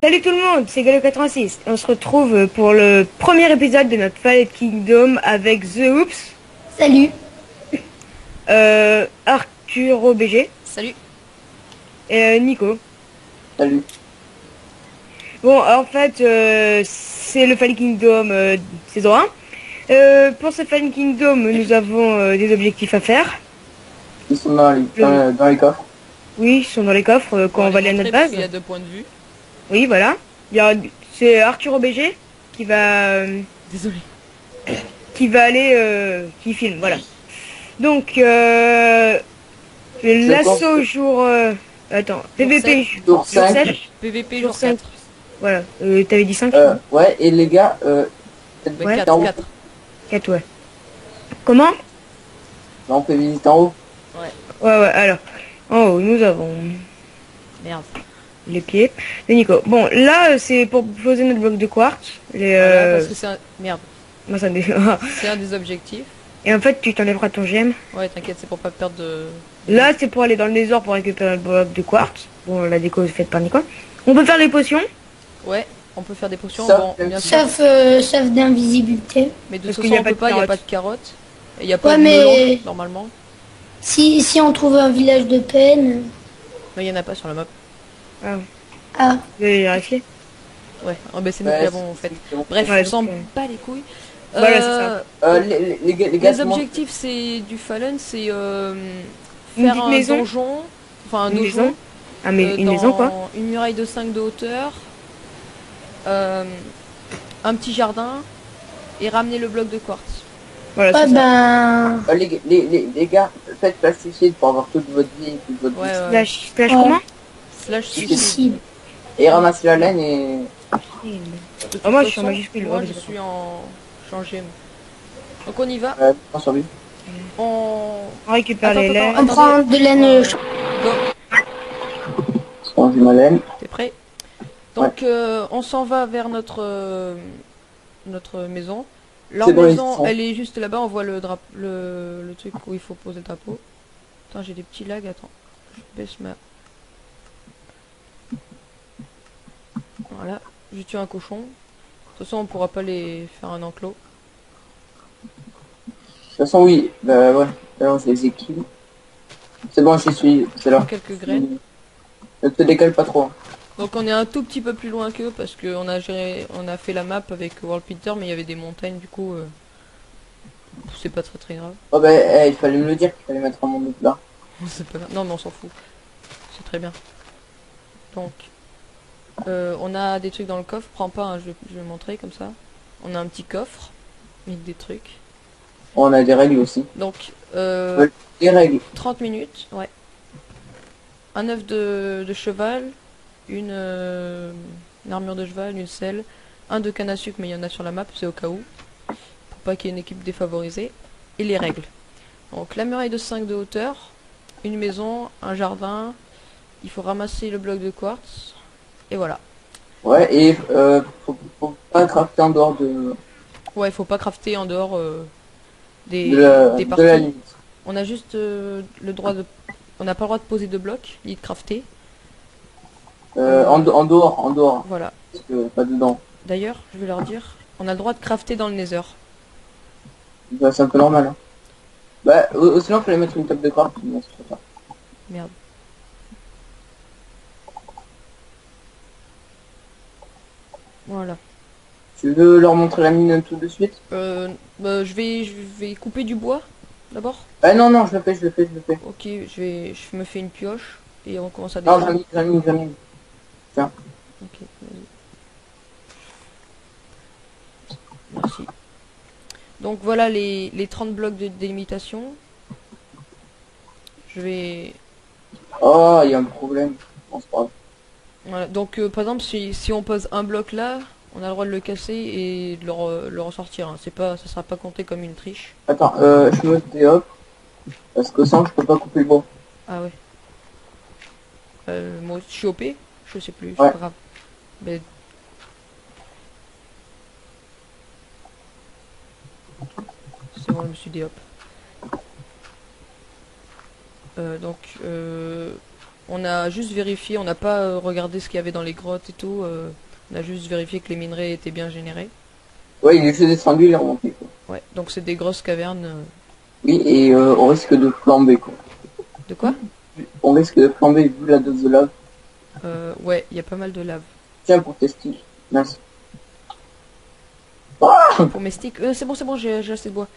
Salut tout le monde, c'est Galo86. On se retrouve pour le premier épisode de notre Fallen Kingdom avec The Oops, Salut. Arthur OBG Salut. et Nico. Salut. Bon, en fait, c'est le Fallen Kingdom saison 1. Pour ce Fallen Kingdom, nous avons des objectifs à faire. Ils sont dans les coffres. Oui, ils sont dans les coffres quand on va aller à notre base. Il y a 2 points de vue. Oui, voilà. C'est Arthur OBG qui va... Désolé. qui filme, voilà. Donc, pense l'assaut que- jour... attends, PVP Jour jour 5. 7. PVP Jour jour 4. Voilà, t'avais dit 5 Ouais, et les gars, Ouais. 4, 4. 4, ouais. Comment? là, on peut visiter en haut. Ouais, alors, en haut, nous avons Merde. les pieds de Nico. Bon, là, c'est pour poser notre bloc de quartz. Voilà, parce que c'est un... Merde. Moi, ça me dé- C'est un des objectifs. Et en fait, tu t'enlèveras ton gemme. Ouais, t'inquiète, c'est pour pas perdre de... Là, c'est pour aller dans le désert pour récupérer le bloc de quartz. Bon, la déco est faite par Nico. On peut faire les potions. Ouais, on peut faire des potions. Ça, Bon, bien sûr. Sauf d'invisibilité. Mais de Parce toute qu'il façon, y a on pas peut de pas, il n'y a carottes. pas de carottes. Et il n'y a pas Ouais, de mais- melon, normalement. Si on trouve un village de peine. Non, il n'y en a pas sur la map. Ah, Ah, vous allez vérifier. Ouais, oh, bah, c'est nous Ouais, qui l'avons fait. c'est bon. Bref, Ouais, on s'en donc, bat les couilles. Voilà, c'est ça. Les gars, Les objectifs, c'est du Fallen, c'est Une faire petite un maison. donjon, enfin un Une donjon, maison. Ah, mais une dans maison, quoi. une muraille de 5 de hauteur, un petit jardin et ramener le bloc de quartz. Voilà, ouais, c'est ça. ben. les gars, faites plastifier pour avoir toute votre vie et toute votre Ouais, vie. ouais. Slash Ouais. comment? Slash Suicide. suicide. Et ramassez la laine et... De toute Ah, moi, je suis en façon, majuscule. Moi, ouais, je j'ai suis en gemme. Donc on y va. en survie. On On récupère Attends, les attends, laines. On attendez. prend de laine. go. J'ai ma laine. T'es prêt? Donc on s'en va vers notre maison. Leur C'est bon, ils maison, sont. elle est juste là-bas. On voit le truc où il faut poser le drapeau. Attends, j'ai des petits lags. Attends, je baisse ma. Voilà, j'ai tué un cochon. De toute façon, on pourra pas les faire un enclos. De toute façon, oui. Bah ouais. Alors, je les équipe. C'est bon, j'y suis. C'est là. Quelques graines. Ne te décale pas trop. Donc on est un tout petit peu plus loin qu'eux parce qu'on a on a fait la map avec World Peter, mais il y avait des montagnes, du coup c'est pas très grave. Oh bah, il fallait me le dire qu'il fallait mettre un monde là. C'est pas grave. Non mais on s'en fout. C'est très bien. Donc on a des trucs dans le coffre. Prends pas, hein, je vais montrer comme ça. On a un petit coffre avec des trucs. On a des règles aussi. Donc Ouais. Des règles. 30 minutes, ouais. Un œuf de cheval, une armure de cheval, une selle, un de canne à sucre, mais il y en a sur la map, c'est au cas où, pour pas qu'il y ait une équipe défavorisée, et les règles. Donc la muraille de 5 de hauteur, une maison, un jardin, il faut ramasser le bloc de quartz, et voilà. Ouais, et faut pas crafter en dehors de Ouais, il faut pas crafter en dehors des la parties. limite. On a juste le droit de... On n'a pas le droit de poser de blocs, ni de crafter. En dehors. Voilà. Parce que pas dedans. D'ailleurs, je vais leur dire, on a le droit de crafter dans le Nether. Bah, c'est un peu normal. Hein. Bah, sinon, il fallait mettre une table de craft. Mais c'est pas ça. Merde. Voilà. Tu veux leur montrer la mine tout de suite? Bah, je vais couper du bois d'abord. Ah non, je le fais. Ok, je me fais une pioche et on commence à Non, descendre. j'en ai. Tiens. Ok, vas-y. Merci. Donc voilà les 30 blocs de délimitation. Je vais... Oh, il y a un problème. Bon, c'est pas grave. Voilà. Donc par exemple, si on pose un bloc là, on a le droit de le casser et de le ressortir. Hein. Ça sera pas compté comme une triche. Attends, je me déhop. Parce que sans, je peux pas couper le bois. Ah ouais. Moi je suis OP, je sais plus, c'est Ouais. pas grave. Mais... C'est bon, je me suis dit hop. Donc On a juste vérifié, on n'a pas regardé ce qu'il y avait dans les grottes et tout. On a juste vérifié que les minerais étaient bien générés. Ouais, il est juste descendu, il est remonté, quoi. Ouais, donc c'est des grosses cavernes. Oui, et on risque de flamber, quoi. De quoi? On risque de flamber vu la dose de lave. Ouais, il y a pas mal de lave. Tiens, pour tester. Merci. Pour mes sticks, c'est bon, j'ai assez de bois.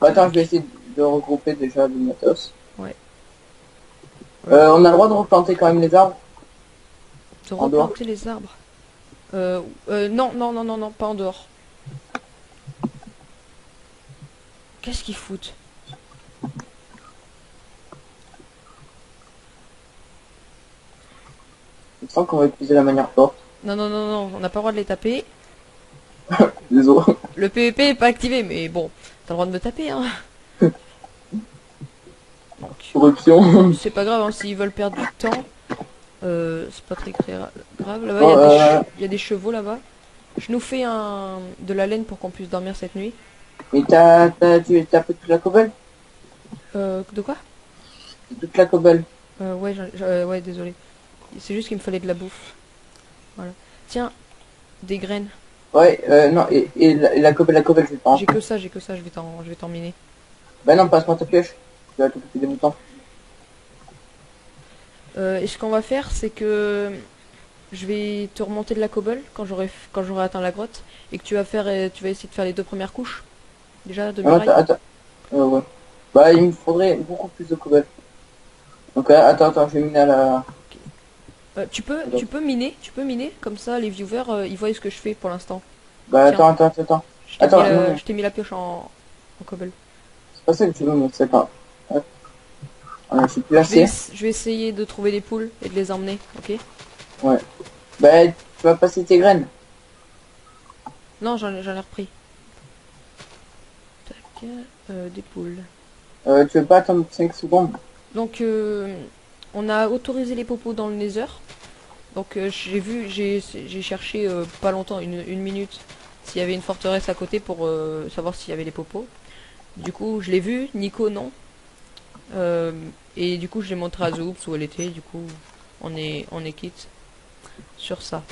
Attends, je vais essayer de regrouper déjà le matos. Ouais. On a le droit de replanter quand même les arbres. De En dehors. replanter les arbres. Non, pas en dehors. Qu'est-ce qu'ils foutent? Je sens qu'on va utiliser la manière forte. Non, on n'a pas le droit de les taper. Désolé. Le PVP est pas activé, mais bon, t'as le droit de me taper, hein. Donc, Corruption. c'est pas grave, hein, s'ils veulent perdre du temps. C'est pas très grave. Là-bas, il y a des chevaux là-bas. Je nous fais de la laine pour qu'on puisse dormir cette nuit. Mais t'as fait toute la cobble? De quoi? Toute la cobble. Ouais, désolé. C'est juste qu'il me fallait de la bouffe. Voilà. Tiens, des graines. Ouais, non, et la cobble, je vais pas. J'ai que ça, je vais t'en miner. Bah non, passe-moi ta pioche. Tu vas t'occuper des moutons. Et ce qu'on va faire, c'est que je vais te remonter de la cobble quand j'aurai atteint la grotte et que tu vas essayer de faire les 2 premières couches. Déjà de muraille. Attends. Ouais. Bah il me faudrait beaucoup plus de cobble. Donc attends, je vais miner à la... Tu peux miner, comme ça les viewers ils voient ce que je fais pour l'instant. Bah Tiens. attends. Je t'ai mis la pioche en cobble. C'est pas ça que tu veux, mais c'est pas... Hop. Voilà, je suis plus assez. Je vais essayer de trouver des poules et de les emmener, ok? Ouais. Bah tu vas passer tes graines. Non, j'en ai repris. Tac, des poules. Tu veux pas attendre 5 secondes? Donc on a autorisé les popos dans le Nether. Donc j'ai cherché pas longtemps, une minute, s'il y avait une forteresse à côté pour savoir s'il y avait les popos. Du coup je l'ai vu, Nico non. Et du coup je l'ai montré à Zoops où elle était, du coup on est quitte sur ça.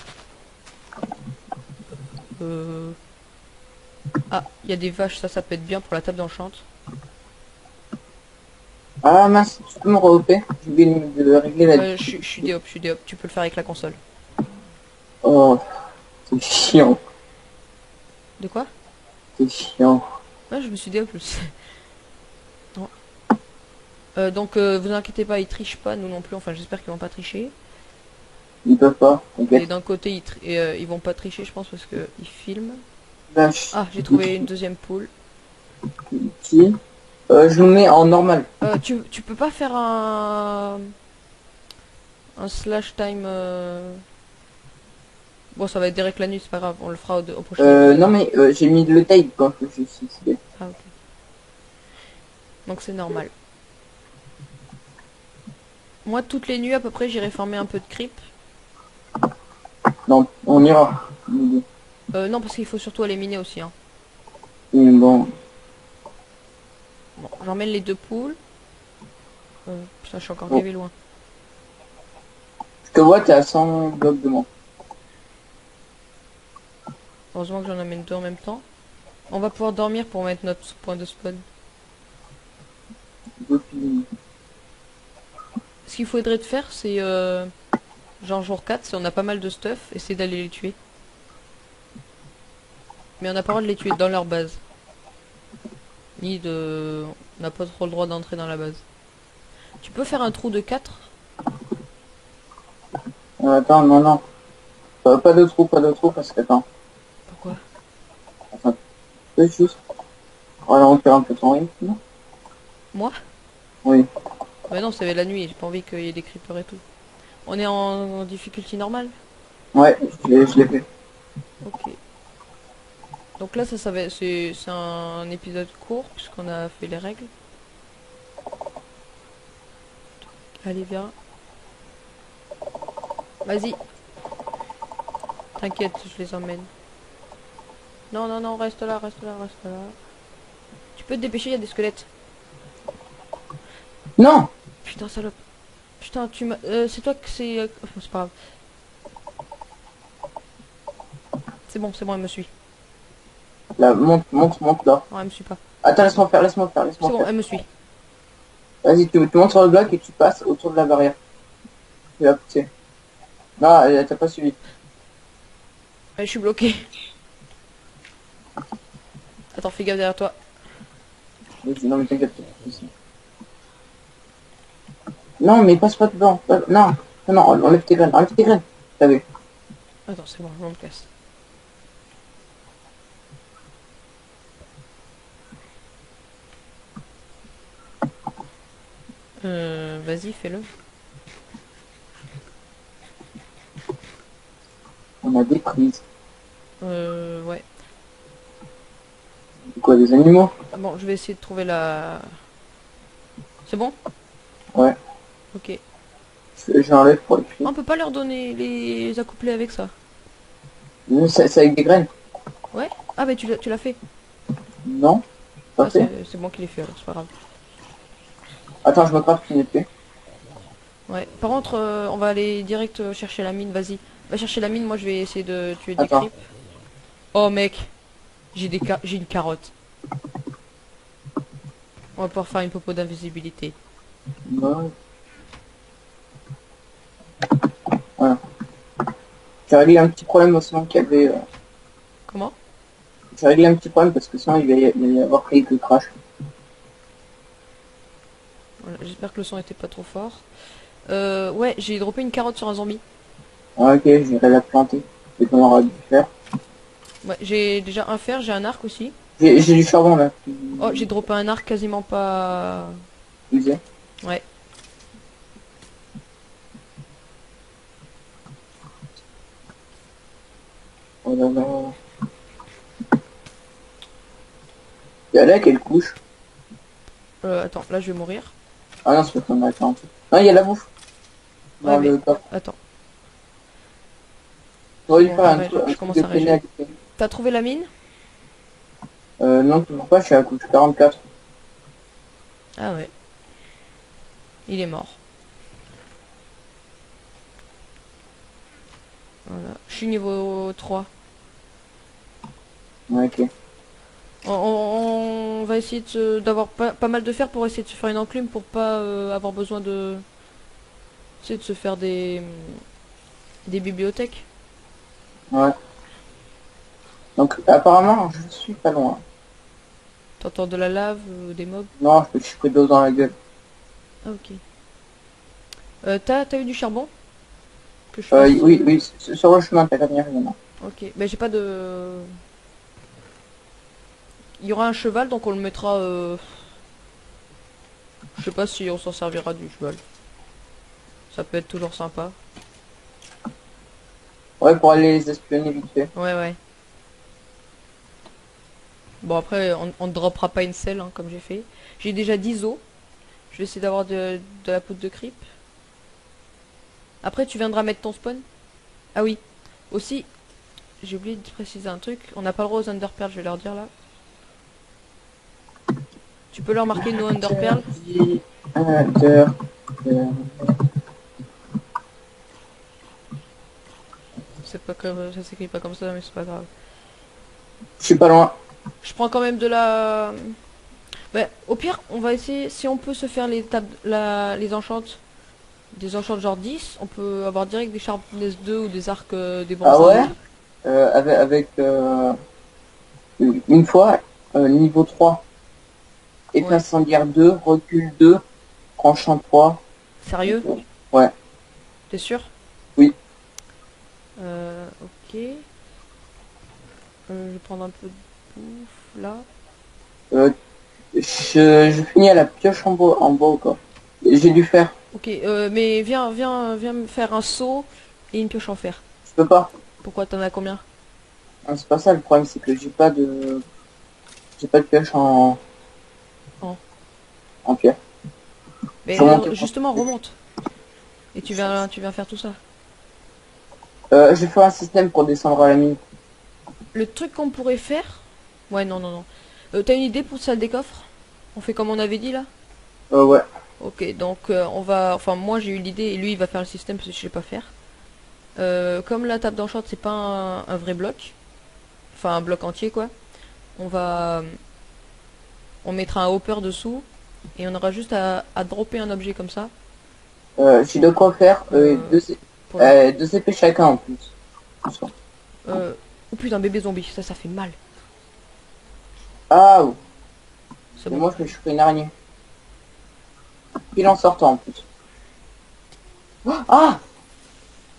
Ah, il y a des vaches, ça peut être bien pour la table d'enchante. Ah mince, tu peux me regrouper? J'ai oublié de régler la... Je suis DOP, tu peux le faire avec la console. Oh, c'est chiant. De quoi? C'est chiant. Ouais, je me suis DOP plus. Non. Donc vous inquiétez pas, ils trichent pas, nous non plus, enfin j'espère qu'ils vont pas tricher. Ils peuvent pas, Et t'inquiète. d'un côté ils vont pas tricher je pense parce que ils filment. Vache. Ah, j'ai trouvé une deuxième poule. Ici. Je le mets en normal. Tu peux pas faire un slash time Bon, ça va être direct la nuit, c'est pas grave, on le fera au prochain épisode. Non mais j'ai mis le tape quand je suis suicidé. Ah ok. Donc c'est normal. Moi toutes les nuits à peu près j'irai farmer un peu de creep. Non, on ira. Non parce qu'il faut surtout aller miner aussi hein. Mais bon. Bon, j'emmène les 2 poules. Putain, je suis encore gavé loin. Je te vois, t'es à 100 blocs de moi. Heureusement que j'en amène 2 en même temps. On va pouvoir dormir pour mettre notre point de spawn. Ce qu'il faudrait de faire c'est genre jour 4, si on a pas mal de stuff, essayer d'aller les tuer. Mais on n'a pas le droit de les tuer dans leur base. On n'a pas trop le droit d'entrer dans la base. Tu peux faire un trou de 4? Attends, non. Pas de trou parce que attends. Pourquoi? Attends. Tu peux juste ralentir un peu ton rythme? Moi? Oui. Mais non, c'est la nuit, j'ai pas envie qu'il y ait des creepers et tout. On est en difficulté normale? Ouais, je l'ai fait. Ok. Donc là, c'est un épisode court, puisqu'on a fait les règles. Allez, viens. Vas-y. T'inquiète, je les emmène. Non, reste là. Tu peux te dépêcher, il y a des squelettes. Non! Putain, salope. Putain, tu m'as... c'est toi que c'est... c'est pas grave. C'est bon, elle me suit. Là, monte là. Non, elle me suit pas. Attends, laisse-moi faire, C'est bon, elle me suit. Vas-y, tu montes sur le bloc et tu passes autour de la barrière. Tu vas pousser. Non, elle t'a pas suivi. Je suis bloqué. Attends, fais gaffe derrière toi. Vas-y, non mais t'inquiète pas. Non, mais passe pas dedans. Non, enlève tes graines, T'as vu? Attends, c'est bon, je me casse. Vas-y, fais-le. On a des prises. Ouais. Quoi, des animaux? Bon, je vais essayer de trouver la... C'est bon? Ouais. Ok. J'enlève pour les filles. On peut pas leur donner les accoupler avec ça. C'est avec des graines? Ouais? Ah bah tu l'as fait. Non, pas Ah, fait. c'est bon qu'il l'ait fait alors, c'est pas grave. Attends, je me craft une épée. Ouais. Par contre, on va aller direct chercher la mine, vas-y. Va chercher la mine, moi je vais essayer de tuer des Attends. creeps. Oh mec, j'ai une carotte. On va pouvoir faire une popo d'invisibilité. Non. Voilà. J'ai réglé un petit problème sinon qu'il y avait... Comment? J'ai réglé un petit problème parce que sinon il va y avoir quelques crash. Voilà, j'espère que le son était pas trop fort. Ouais, j'ai droppé une carotte sur un zombie. Ah, ok, j'irai la planter. C'est qu'on aura dû faire. Ouais, j'ai déjà un fer, j'ai un arc aussi. J'ai du charbon là. Oh, j'ai droppé un arc quasiment pas... Usé. Ouais. Oh là là. Et elle est à quelle couche? Attends, là je vais mourir. Ah non, c'est pas qu'on a attends. Non, il y a la bouffe. Ouais, Dans mais... le coffre. Attends. J'aurais dû Bon, faire un ouais, truc, je commence à peiner rager. côté. T'as trouvé la mine? Non, toujours pas, je suis à la couche 44. Ah ouais. Il est mort. Voilà. Je suis niveau 3. Ouais, ok. On va essayer d'avoir pas mal de fer pour essayer de se faire une enclume pour pas avoir besoin de... Essayer de se faire des bibliothèques. Ouais. Donc, apparemment, je suis pas loin. T'entends de la lave, des mobs? Non, je suis pris d'eau dans la gueule. Ah ok. T'as eu du charbon? Que je fasse, Oui, sur le chemin, t'as venir, il y en a. Ok, mais j'ai pas de... Il y aura un cheval, donc on le mettra... Je sais pas si on s'en servira du cheval. Ça peut être toujours sympa. Ouais, pour aller les espionner vite fait. Ouais. Bon après, on ne droppera pas une selle, hein, comme j'ai fait. J'ai déjà 10 os. Je vais essayer d'avoir de la poudre de creep. Après, tu viendras mettre ton spawn. Ah oui. Aussi, j'ai oublié de préciser un truc. On n'a pas le droit aux underpearls, je vais leur dire là. Tu peux leur marquer nos underpearls. C'est pas comme ça, s'écrit pas comme ça, mais c'est pas grave. Je suis pas loin. Je prends quand même de la... Ouais, au pire, on va essayer, si on peut se faire les tables, les enchantes, des enchantes genre 10, on peut avoir direct des sharpness 2 ou des arcs des bons Ah ouais? incendies. Avec une fois, niveau 3. Épée Ouais. incendiaire 2, recul 2, tranchant 3. Sérieux? Ouais. T'es sûr? Oui. Ok. Je vais prendre un peu de bouffe là. Je finis à la pioche en bas quoi. J'ai dû faire. Ok, mais viens me faire un seau et une pioche en fer. Je peux pas. Pourquoi t'en as combien? Non, c'est pas ça le problème, c'est que j'ai pas de pioche en pierre. Mais Faut monter. justement, remonte. Et tu viens faire tout ça. J'ai fait un système pour descendre à la mine. Le truc qu'on pourrait faire... Ouais, non. T'as une idée pour salle des coffres? On fait comme on avait dit là? Ouais. Ok, donc on va... Enfin, moi j'ai eu l'idée et lui il va faire le système parce que je sais pas faire. Comme la table d'enchant c'est pas un vrai bloc, enfin un bloc entier quoi, on va... On mettra un hopper dessous et on aura juste à dropper un objet comme ça. J'ai de quoi faire Pour le- deux épées chacun en plus. Oh putain, bébé zombie, ça fait mal. Ah, oui. C'est Et bon. moi je vais choper une araignée. Pile en sortant en plus. Ah,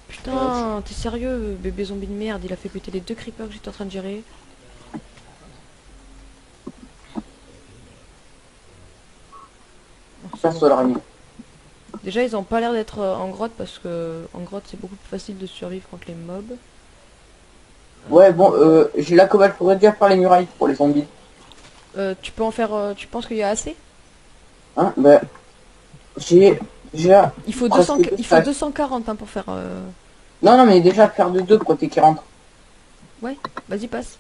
Putain, t'es sérieux, bébé zombie de merde, il a fait péter les 2 creepers que j'étais en train de gérer. Oh, c'est passe bon. sur l'araignée. Déjà, ils ont pas l'air d'être en grotte parce que en grotte c'est beaucoup plus facile de survivre contre les mobs. Ouais, bon, j'ai la cobalt, faudrait déjà faire les murailles pour les zombies. Tu peux en faire. Tu penses qu'il y a assez? Hein, bah, j'ai déjà Il faut presque 200, deux il faut stacks. 240 hein, pour faire. Non, non, mais déjà faire de deux côté qui rentre. Ouais, vas-y, passe.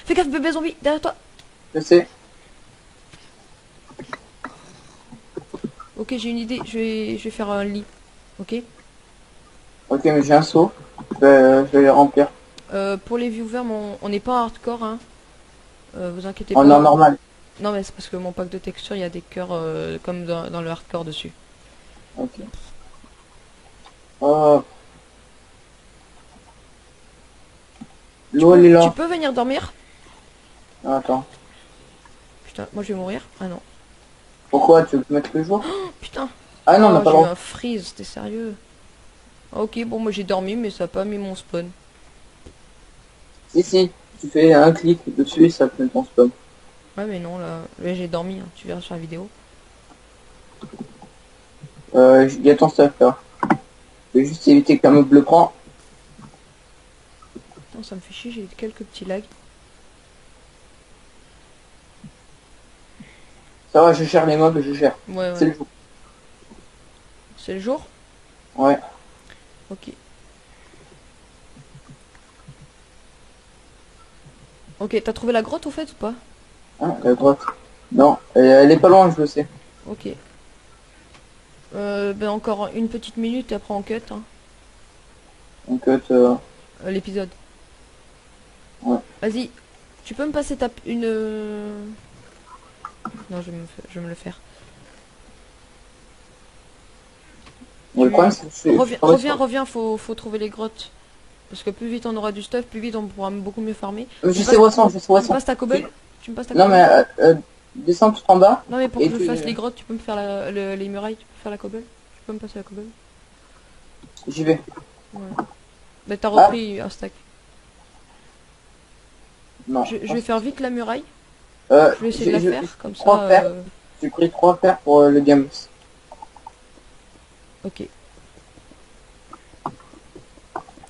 Fais gaffe, bébé zombie, derrière toi. Je sais. Ok, j'ai une idée, je vais faire un lit. Ok. Ok, mais j'ai un seau. Je vais les remplir. Pour les viewers, on n'est pas hardcore, hein. Vous inquiétez En pas. or normal. Non, mais c'est parce que mon pack de texture, il y a des cœurs comme dans le hardcore dessus. Ok. Oh. L'eau, elle est Tu là. peux venir dormir? Ah, attends. Putain, moi je vais mourir. Ah non. Pourquoi tu veux mettre le jour? Oh, putain. Ah non, on n'a Oh, pas j'ai le eu droit. un freeze, t'es sérieux? Ok, bon, moi j'ai dormi, mais ça a pas mis mon spawn. Si, si. Tu fais un clic dessus et ça te met ton spawn. Ouais, mais non, là j'ai dormi, hein, tu verras sur la vidéo. Il y a ton stuff là. Je vais juste éviter qu'un mob le prend. Non, ça me fait chier, j'ai quelques petits lags. Ça va, je gère les mobs, je gère. Ouais, C'est ouais. le jour. C'est le jour? Ouais. Ok. Ok, t'as trouvé la grotte au fait ou pas? Hein, la grotte. Non, elle est pas loin, je le sais. Ok. Ben encore une petite minute et après on cut, hein, Donc, l'épisode. Ouais. Vas-y, tu peux me passer une... Non, je vais me le faire. le problème, c'est que Reviens, faut trouver les grottes. Parce que plus vite on aura du stuff, plus vite on pourra beaucoup mieux farmer. Je sais où sont, je sais où Tu me sont. passes ta cobble? Tu me passes ta Non, cobble? mais descends tout en bas. Non mais pour et que je tu- fasse les grottes, tu peux me faire les murailles, tu peux faire la cobble? Tu peux me passer la cobble? J'y vais. Ouais. Bah t'as repris un stack. Non. Je vais faire vite la muraille. Euh, Je vais essayer de la faire, comme trois ça... fers. J'ai pris 3 fers pour le games. Ok.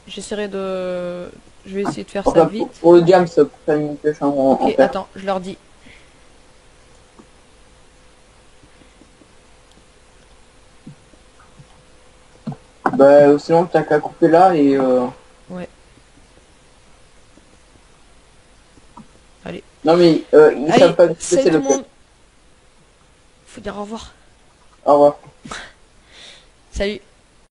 J'essaierai de... Je vais essayer de faire ça Enfin, vite. pour le games, pour faire une pêche en Ok, fer. attends, je leur dis. Bah, sinon, t'as qu'à couper là et Ouais. Allez. Non, mais ils Allez, savent pas que salut c'est tout le le cut. monde. Faut dire au revoir. Au revoir. Salut.